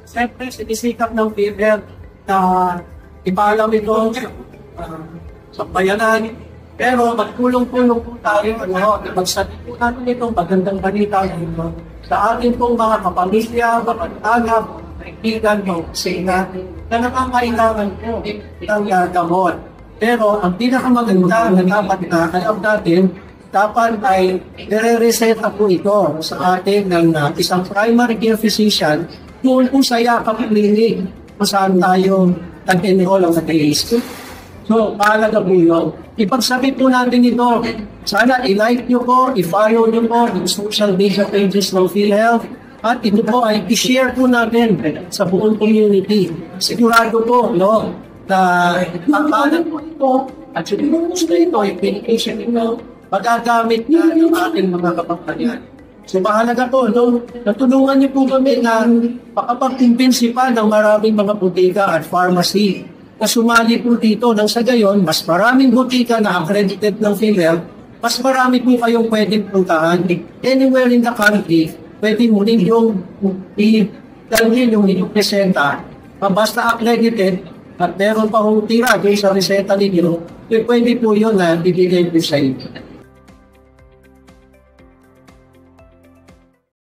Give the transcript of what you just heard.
Siyempre, sinisikap ng PhilHealth na ipaalam ito sa bayanan. Pero magtulong-tulong po tayo, magsabi po natin itong magandang balita sa ating pong mga kapamilya, kapag-anak, kaibigan, sina, na nakakailangan po ng gamot. Pero ang pinakamaganda na dapat na alam natin, dapat ay nire-reseta po ito sa atin ng isang primary care physician doon po sa Yakap Clinic kung saan tayo nag-enroll ang nag-i-school. So, mahalaga po yun. Ipagsabi po natin ito. Sana i-like nyo po, i-follow nyo po yung social media pages ng PhilHealth. At ito po ay i-share po natin sa buong community. Sigurado po, no, na pagkalan po ito at yung gusto ito, yung medication ito, magagamit na yung ating mga kapangkalian. So, mahalaga po, no, natulungan niyo po kami na makapag-convince pa ng maraming mga butika at pharmacy na sumali po dito nang sa gayon, mas maraming butika na accredited ng PhilHealth, mas marami po kayong pwedeng puntahan anywhere in the country. Pwede mo rin yung i-dalhin yung inyong reseta, basta accredited at meron pa kong tira doon sa reseta ninyo, pwede po yun na bibigay po sa inyo.